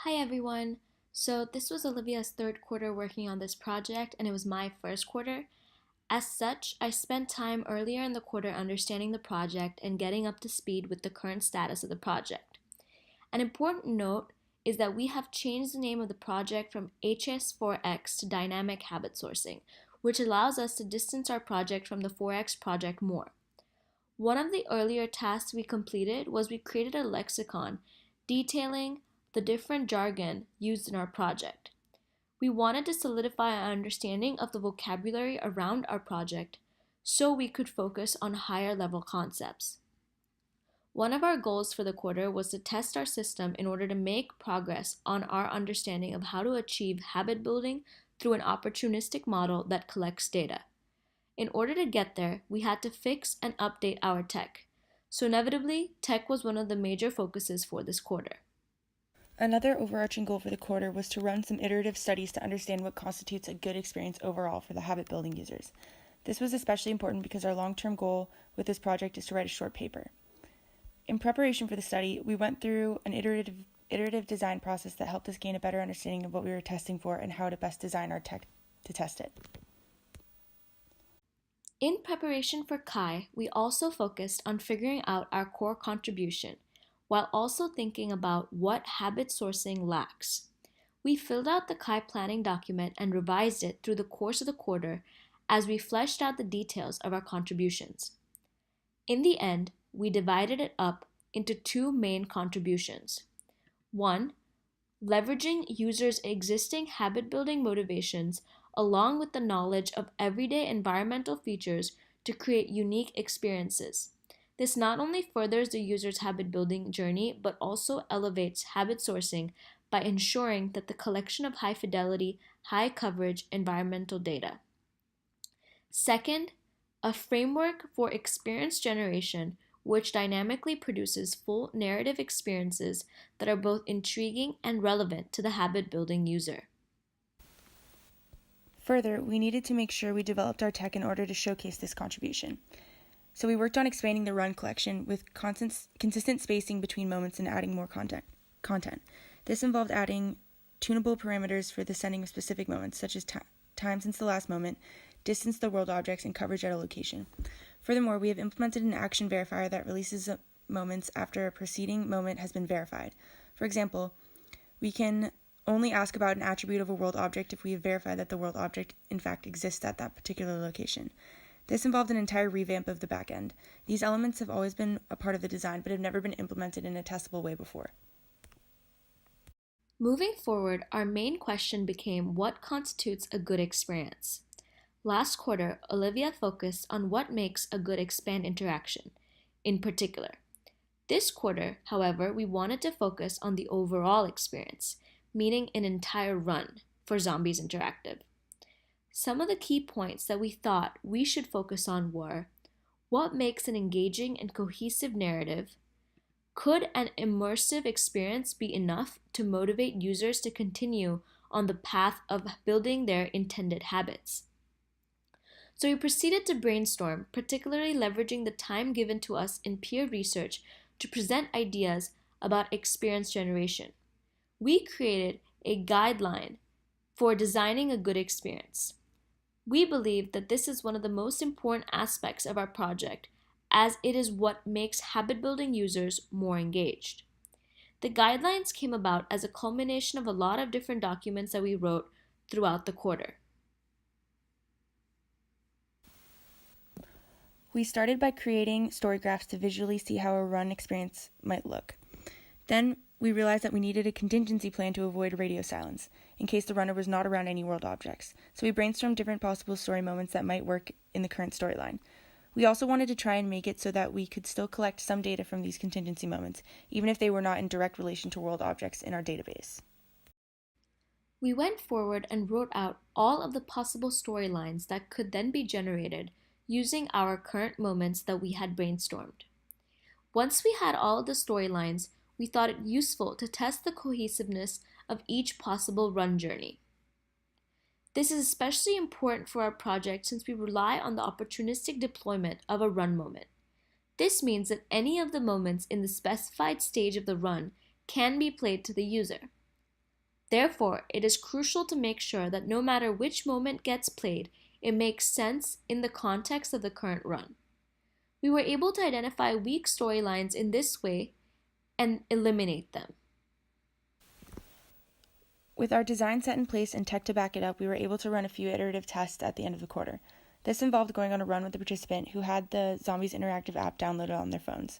Hi everyone! So this was Olivia's third quarter working on this project and it was my first quarter. As such, I spent time earlier in the quarter understanding the project and getting up to speed with the current status of the project. An important note is that we have changed the name of the project from HS4X to Dynamic Habit Sourcing, which allows us to distance our project from the 4X project more. One of the earlier tasks we completed was we created a lexicon detailing the different jargon used in our project. We wanted to solidify our understanding of the vocabulary around our project so we could focus on higher level concepts. One of our goals for the quarter was to test our system in order to make progress on our understanding of how to achieve habit building through an opportunistic model that collects data. In order to get there, we had to fix and update our tech. So inevitably, tech was one of the major focuses for this quarter. Another overarching goal for the quarter was to run some iterative studies to understand what constitutes a good experience overall for the habit building users. This was especially important because our long-term goal with this project is to write a short paper. In preparation for the study, we went through an iterative design process that helped us gain a better understanding of what we were testing for and how to best design our tech to test it. In preparation for Kai, we also focused on figuring out our core contribution, while also thinking about what habit sourcing lacks. We filled out the Kai planning document and revised it through the course of the quarter as we fleshed out the details of our contributions. In the end, we divided it up into two main contributions. One, leveraging users' existing habit building motivations along with the knowledge of everyday environmental features to create unique experiences. This not only furthers the user's habit building journey, but also elevates habit sourcing by ensuring that the collection of high fidelity, high coverage environmental data. Second, a framework for experience generation which dynamically produces full narrative experiences that are both intriguing and relevant to the habit building user. Further, we needed to make sure we developed our tech in order to showcase this contribution. So we worked on expanding the run collection with consistent spacing between moments and adding more content. This involved adding tunable parameters for the sending of specific moments, such as time since the last moment, distance to the world objects, and coverage at a location. Furthermore, we have implemented an action verifier that releases moments after a preceding moment has been verified. For example, we can only ask about an attribute of a world object if we have verified that the world object in fact exists at that particular location. This involved an entire revamp of the backend. These elements have always been a part of the design, but have never been implemented in a testable way before. Moving forward, our main question became what constitutes a good experience. Last quarter, Olivia focused on what makes a good expand interaction, in particular. This quarter, however, we wanted to focus on the overall experience, meaning an entire run for Zombies Interactive. Some of the key points that we thought we should focus on were what makes an engaging and cohesive narrative? Could an immersive experience be enough to motivate users to continue on the path of building their intended habits? So we proceeded to brainstorm, particularly leveraging the time given to us in peer research to present ideas about experience generation. We created a guideline for designing a good experience. We believe that this is one of the most important aspects of our project, as it is what makes habit building users more engaged. The guidelines came about as a culmination of a lot of different documents that we wrote throughout the quarter. We started by creating story graphs to visually see how a run experience might look. Then we realized that we needed a contingency plan to avoid radio silence, in case the runner was not around any world objects. So we brainstormed different possible story moments that might work in the current storyline. We also wanted to try and make it so that we could still collect some data from these contingency moments, even if they were not in direct relation to world objects in our database. We went forward and wrote out all of the possible storylines that could then be generated using our current moments that we had brainstormed. Once we had all of the storylines, we thought it useful to test the cohesiveness of each possible run journey. This is especially important for our project since we rely on the opportunistic deployment of a run moment. This means that any of the moments in the specified stage of the run can be played to the user. Therefore, it is crucial to make sure that no matter which moment gets played, it makes sense in the context of the current run. We were able to identify weak storylines in this way and eliminate them. With our design set in place and tech to back it up, we were able to run a few iterative tests at the end of the quarter. This involved going on a run with a participant who had the Zombies Interactive app downloaded on their phones.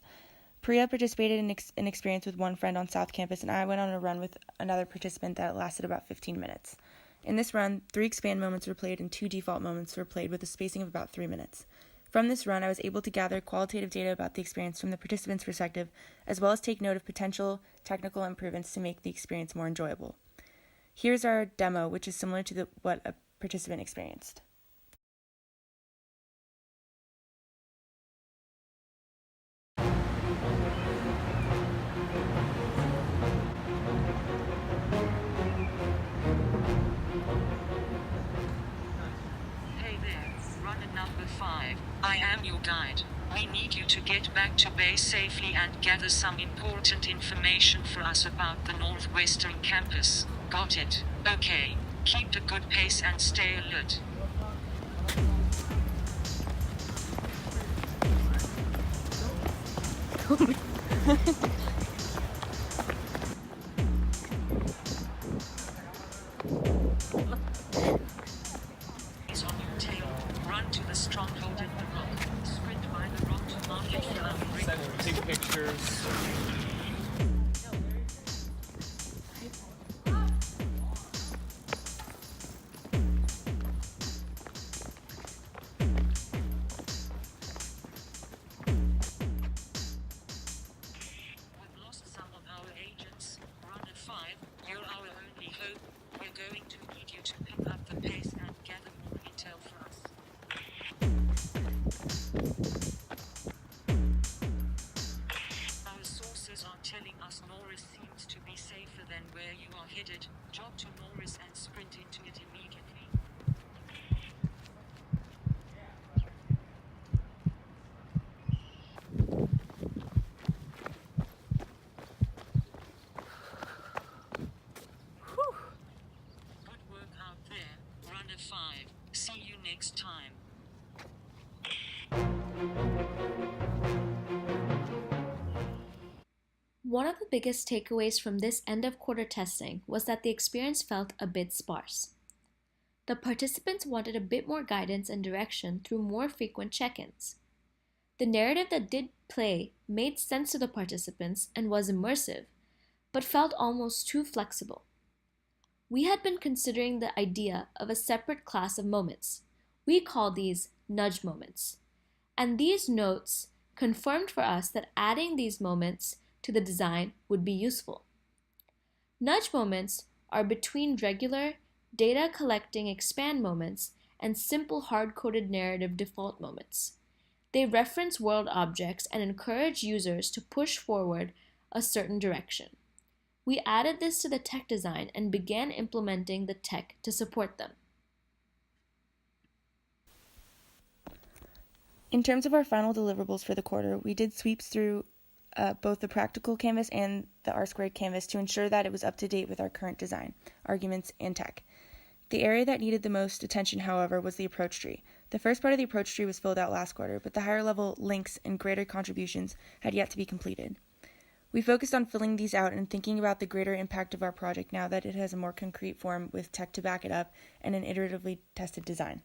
Priya participated in an experience with one friend on South Campus, and I went on a run with another participant that lasted about 15 minutes. In this run, 3 expand moments were played and 2 default moments were played with a spacing of about 3 minutes. From this run, I was able to gather qualitative data about the experience from the participant's perspective, as well as take note of potential technical improvements to make the experience more enjoyable. Here's our demo, which is similar to what a participant experienced. Hey there, runner number 5. I am your guide. We need you to get back to base safely and gather some important information for us about the Northwestern campus. Got it? Okay. Keep a good pace and stay alert. Is on your tail. Run to the stronghold in the rock. Sprint by the rock to market flower. Take pictures. We've lost some of our agents. Runner 5, you're our only hope. We're going to need you to pick up the pace and gather more intel for us. Our sources are telling us Norris seems to be safer than where you are headed. Jog to Norris and sprint into it immediately. Good work out there, runner 5. See you next time. One of the biggest takeaways from this end of quarter testing was that the experience felt a bit sparse. The participants wanted a bit more guidance and direction through more frequent check-ins. The narrative that did play made sense to the participants and was immersive, but felt almost too flexible. We had been considering the idea of a separate class of moments. We call these nudge moments. And these notes confirmed for us that adding these moments to the design would be useful. Nudge moments are between regular data collecting expand moments and simple hard-coded narrative default moments. They reference world objects and encourage users to push forward a certain direction. We added this to the tech design and began implementing the tech to support them. In terms of our final deliverables for the quarter, we did sweeps through both the practical canvas and the R² canvas to ensure that it was up to date with our current design, arguments, and tech. The area that needed the most attention, however, was the approach tree. The first part of the approach tree was filled out last quarter, but the higher level links and greater contributions had yet to be completed. We focused on filling these out and thinking about the greater impact of our project now that it has a more concrete form with tech to back it up and an iteratively tested design.